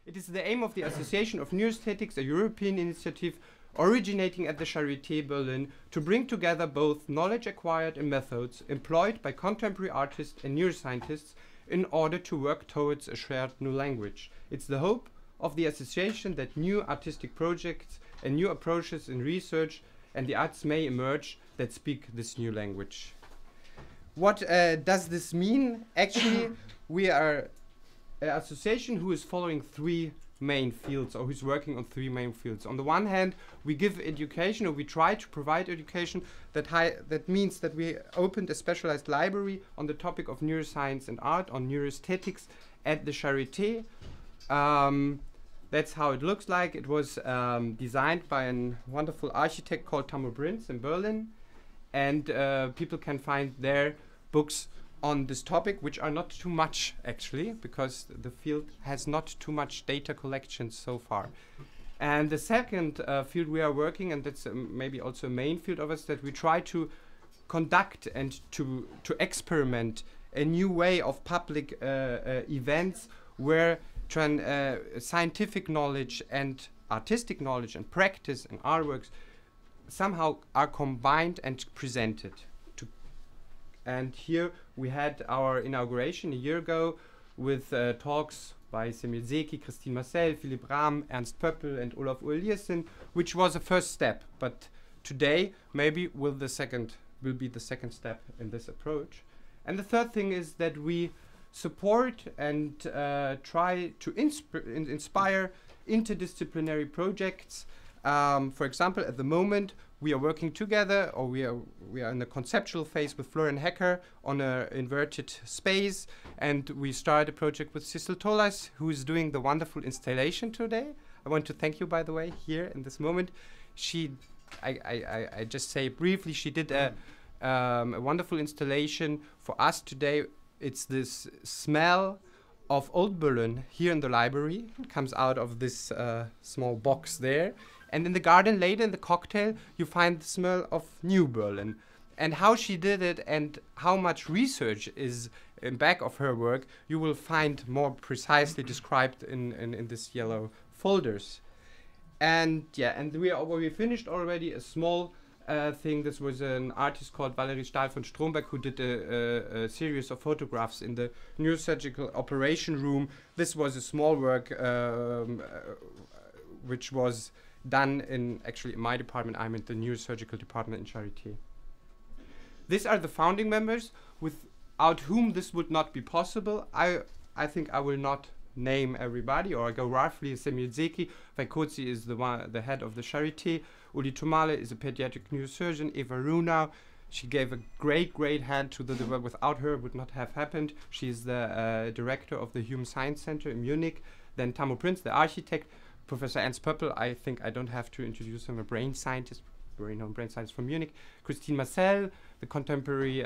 It is the aim of the Association of Neuroaesthetics, a European initiative originating at the Charité Berlin, to bring together both knowledge acquired and methods employed by contemporary artists and neuroscientists in order to work towards a shared new language. It's the hope of the association that new artistic projects and new approaches in research and the arts may emerge that speak this new language. What does this mean? Actually, we are an association who is following three main fields, or who's working on three main fields. On the one hand, we give education, or we try to provide education. That means that we opened a specialized library on the topic of neuroscience and art, on neuroaesthetics at the Charité. That's how it looks like. It was designed by a wonderful architect called Tammo Prinz in Berlin, and people can find their books on this topic, which are not too much actually, because the field has not too much data collection so far. And the second field we are working, and that's maybe also a main field of us, that we try to conduct and to experiment a new way of public events where scientific knowledge and artistic knowledge and practice and artworks somehow are combined and presented. And here we had our inauguration a year ago with talks by Semir Zeki, Christine Marcel, Philipp Rahm, Ernst Pöppel and Olaf Eliasson, which was a first step. But today maybe will be the second step in this approach. And the third thing is that we support and try to inspire interdisciplinary projects. For example, at the moment, we are working together, or we are in the conceptual phase with Florian Hecker on an inverted space, and we started a project with Cecil Tolas, who is doing the wonderful installation today. I want to thank you, by the way, here in this moment. I just say briefly, she did a wonderful installation for us today. It's this smell of Old Berlin here in the library. It comes out of this small box there. And in the garden later in the cocktail, you find the smell of New Berlin. And how she did it and how much research is in back of her work, you will find more precisely described in this yellow folders. And yeah, and we finished already a small thing. This was an artist called Valerie Stahl von Stromberg who did a series of photographs in the neurosurgical operation room. This was a small work which was done in my department. I'm in the neurosurgical department in Charité. These are the founding members, without whom this would not be possible. I think I will not name everybody, or I go roughly. Semir Zeki, Vaikozi is the head of the Charité. Uli Tomale is a pediatric neurosurgeon. Eva Runau, she gave a great hand to the work. Without her, it would not have happened. She is the director of the Human Science Center in Munich. Then Tammo Prinz, the architect. Professor Ernst Pöppel, I think I don't have to introduce him, a brain scientist, very known brain scientist from Munich. Christine Marcel, the contemporary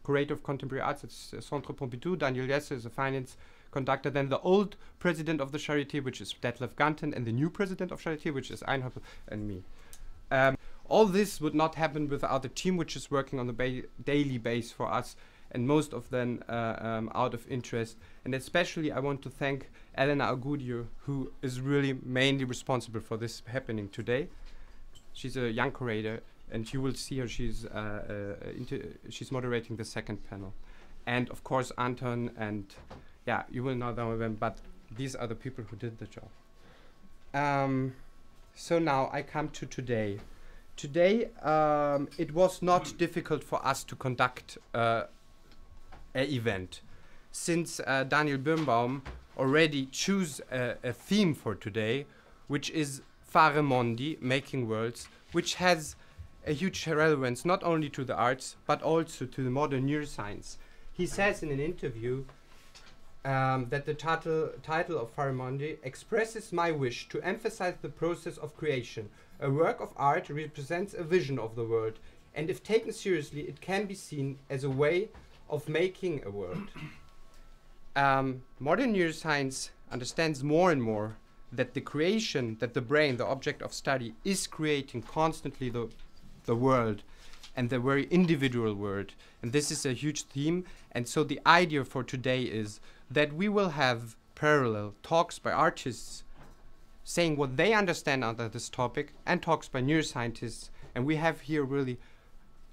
curator of contemporary arts at Centre Pompidou. Daniel Jesse is a finance conductor. Then the old president of the Charité, which is Detlef Ganten, and the new president of Charité, which is Einhard and me. All this would not happen without the team which is working on the daily base for us, and most of them out of interest. And especially I want to thank Elena Agudio, who is really mainly responsible for this happening today. She's a young curator, and you will see her. She's moderating the second panel. And of course Anton, and yeah, you will not know them, but these are the people who did the job. So now I come to today. Today it was not difficult for us to conduct an event, since Daniel Birnbaum already chose a theme for today, which is Fare Mondi, Making Worlds, which has a huge relevance not only to the arts, but also to the modern neuroscience. He says in an interview that the title of Fare Mondi expresses my wish to emphasize the process of creation. A work of art represents a vision of the world, and if taken seriously, it can be seen as a way of making a world. Modern neuroscience understands more and more that the creation, that the brain, the object of study, is creating constantly the world, and the very individual world. And this is a huge theme. And so the idea for today is that we will have parallel talks by artists saying what they understand under this topic and talks by neuroscientists. And we have here really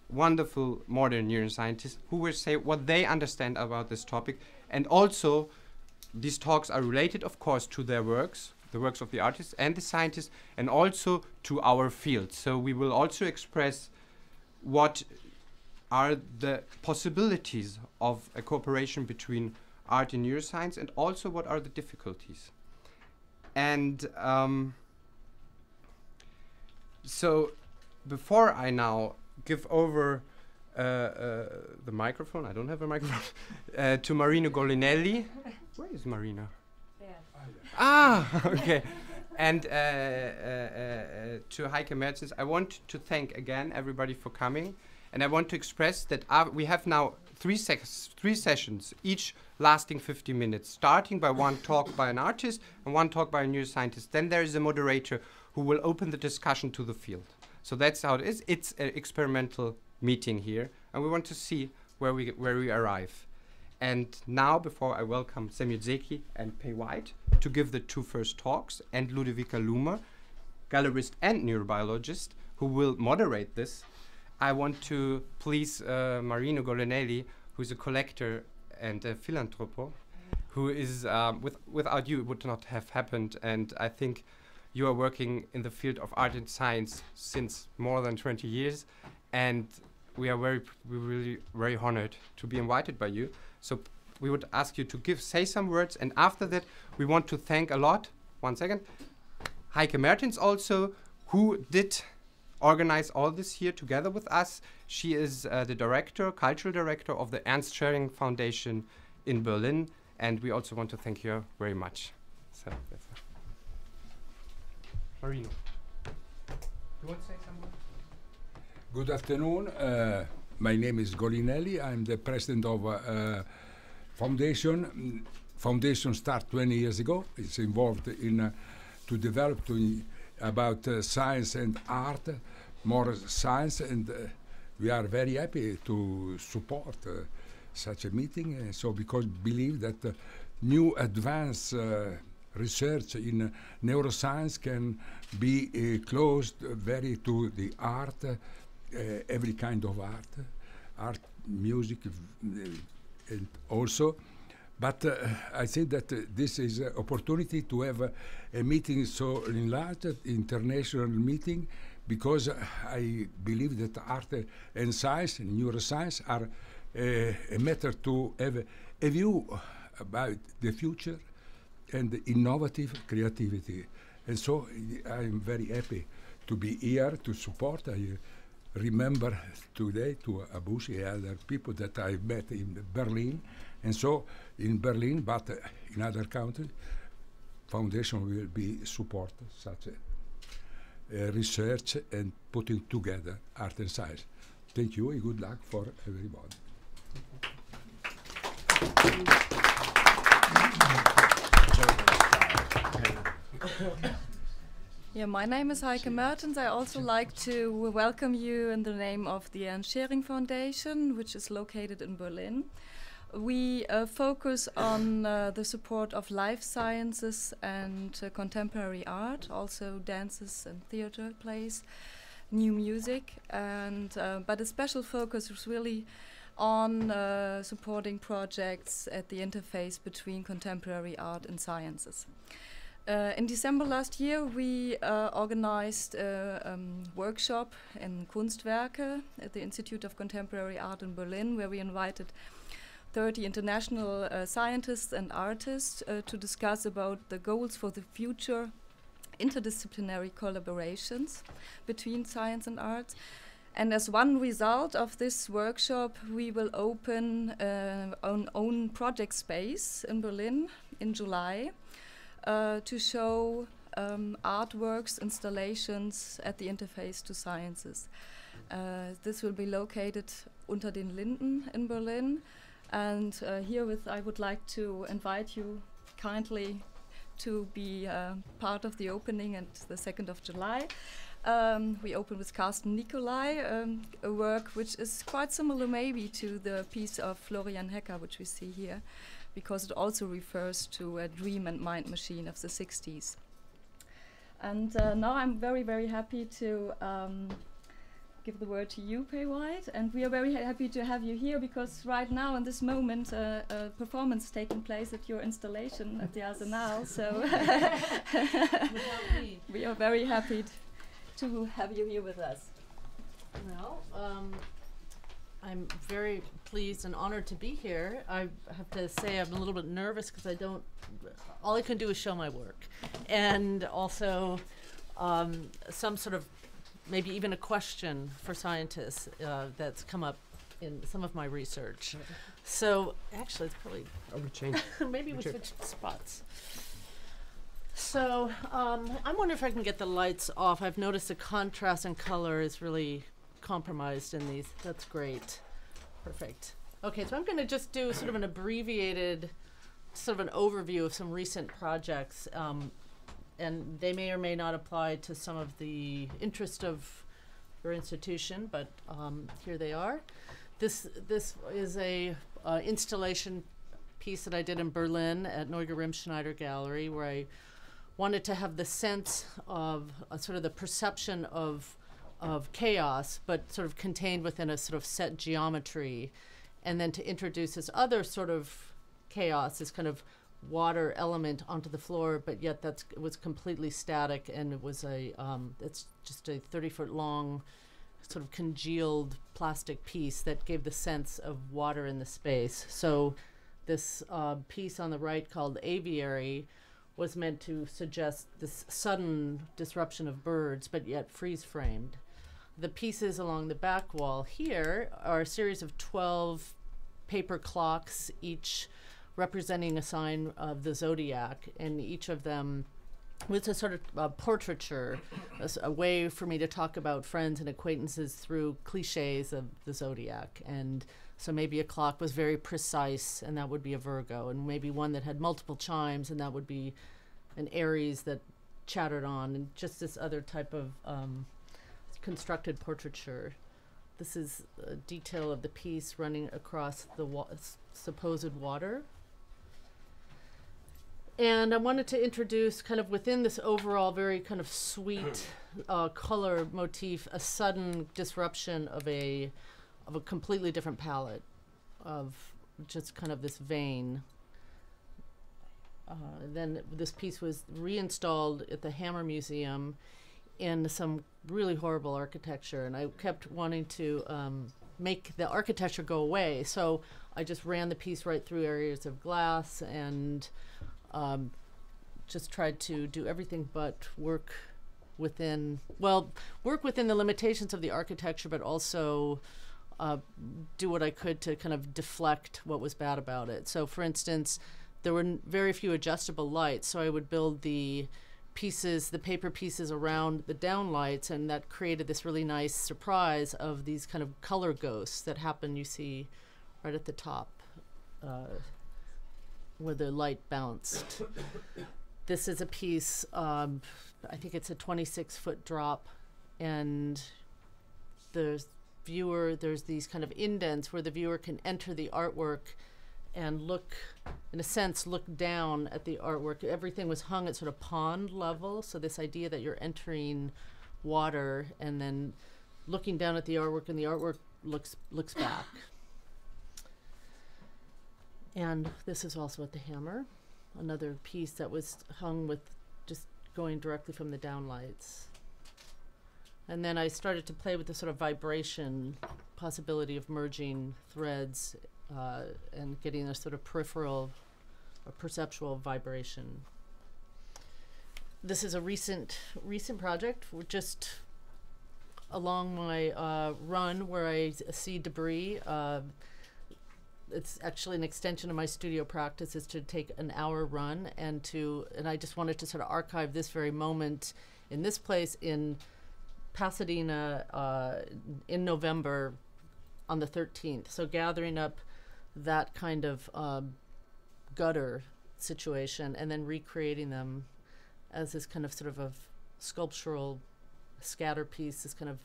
wonderful modern neuroscientists who will say what they understand about this topic. And also, these talks are related, of course, to their works, the works of the artists and the scientists, and also to our field. So we will also express what are the possibilities of a cooperation between art and neuroscience, and also what are the difficulties. And so before I now give over the microphone, I don't have a microphone, to Marino Golinelli. Where is Marina? There. Ah, okay. And to Heike Mertens, I want to thank again everybody for coming. And I want to express that we have now three sessions, each lasting 50 minutes, starting by one talk by an artist and one talk by a neuroscientist. Then there is a moderator who will open the discussion to the field. So that's how it is. It's an experimental meeting here, and we want to see where we arrive. And now, before I welcome Semir Zeki and Pei White to give the two first talks, and Ludovica Lumer, gallerist and neurobiologist, who will moderate this, I want to please Marino Golinelli, who's a collector and a philanthropo, who is, without you, it would not have happened. And I think you are working in the field of art and science since more than 20 years. And we are we're really very honored to be invited by you. So we would ask you to say some words. And after that, we want to thank a lot, Heike Mertens also, who did organize all this here together with us. She is the cultural director of the Ernst Schering Foundation in Berlin, and we also want to thank you very much. So, that's it. Marino, you want to say something? Good afternoon. My name is Golinelli. I'm the president of foundation. Foundation started 20 years ago. It's involved in to develop about science and art, more science, and we are very happy to support such a meeting. So because believe that new advanced research in neuroscience can be closed very to the art, every kind of art, music, and also. But I think that this is an opportunity to have a meeting so enlarged, international meeting, because I believe that art and science and neuroscience are a matter to have a view about the future and innovative creativity. And so I'm very happy to be here to support. I remember today to Abushi and other people that I met in Berlin. And so in Berlin, but in other countries, foundation will be support such a research and putting together art and science. Thank you and good luck for everybody. Yeah, my name is Heike Mertens. I also like to welcome you in the name of the Ernst Schering Foundation, which is located in Berlin. We focus on the support of life sciences and contemporary art, also dances and theater plays, new music, and but a special focus is really on supporting projects at the interface between contemporary art and sciences. In December last year, we organized a workshop in Kunstwerke at the Institute of Contemporary Art in Berlin, where we invited 30 international scientists and artists to discuss about the goals for the future interdisciplinary collaborations between science and arts. And as one result of this workshop, we will open our own project space in Berlin in July to show artworks, installations at the interface to sciences. This will be located unter den Linden in Berlin. And herewith, I would like to invite you kindly to be part of the opening at the 2nd of July. We open with Carsten Nicolai, a work which is quite similar maybe to the piece of Florian Hecker, which we see here because it also refers to a dream and mind machine of the 60s. And now I'm very, very happy to give the word to you, Pei White, and we are very happy to have you here because right now in this moment a performance taking place at your installation at the Arsenal, so we are very happy to have you here with us. Well, I'm very pleased and honored to be here. I have to say I'm a little bit nervous because all I can do is show my work. And also some sort of, maybe even a question for scientists that's come up in some of my research. So actually it's probably, we change. maybe we switch spots. So I'm wondering if I can get the lights off. I've noticed the contrast and color is really compromised in these. That's great. Perfect. Okay, so I'm going to just do sort of an abbreviated, sort of an overview of some recent projects, and they may or may not apply to some of the interest of your institution, but here they are. This is a installation piece that I did in Berlin at Neuger Rimschneider Gallery, where I wanted to have the sense of sort of the perception of chaos, but sort of contained within a sort of set geometry, and then to introduce this other sort of chaos, this kind of water element onto the floor, but yet it was completely static, and it was it's just a 30-foot long sort of congealed plastic piece that gave the sense of water in the space. So this piece on the right called Aviary was meant to suggest this sudden disruption of birds, but yet freeze-framed. The pieces along the back wall here are a series of 12 paper clocks, each representing a sign of the zodiac, and each of them was a sort of portraiture, a way for me to talk about friends and acquaintances through cliches of the zodiac. And so maybe a clock was very precise, and that would be a Virgo, and maybe one that had multiple chimes, and that would be an Aries that chattered on, and just this other type of constructed portraiture. This is a detail of the piece running across the supposed water. And I wanted to introduce, kind of within this overall very kind of sweet color motif, a sudden disruption of a completely different palette, of just kind of this vein. Then this piece was reinstalled at the Hammer Museum in some really horrible architecture, and I kept wanting to make the architecture go away, so I just ran the piece right through areas of glass and just tried to do everything but work within the limitations of the architecture, but also do what I could to kind of deflect what was bad about it. So for instance, there were very few adjustable lights, so I would build the paper pieces around the downlights, and that created this really nice surprise of these kind of color ghosts that happen, you see right at the top where the light bounced. This is a piece, I think it's a 26-foot drop, and there's these kind of indents where the viewer can enter the artwork and look down at the artwork. Everything was hung at sort of pond level, so this idea that you're entering water and then looking down at the artwork, and the artwork looks back. And this is also at the Hammer, another piece that was hung with just going directly from the downlights. And then I started to play with the sort of vibration possibility of merging threads and getting a sort of peripheral or perceptual vibration. This is a recent project. We're just along my run where I see debris. It's actually an extension of my studio practice, is to take an hour run and I just wanted to sort of archive this very moment in this place in Pasadena in November on the 13th. So gathering up that kind of gutter situation and then recreating them as this kind of sort of a sculptural scatter piece, this kind of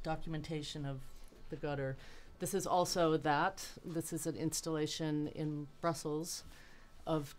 documentation of the gutter. this is also that. This is an installation in Brussels of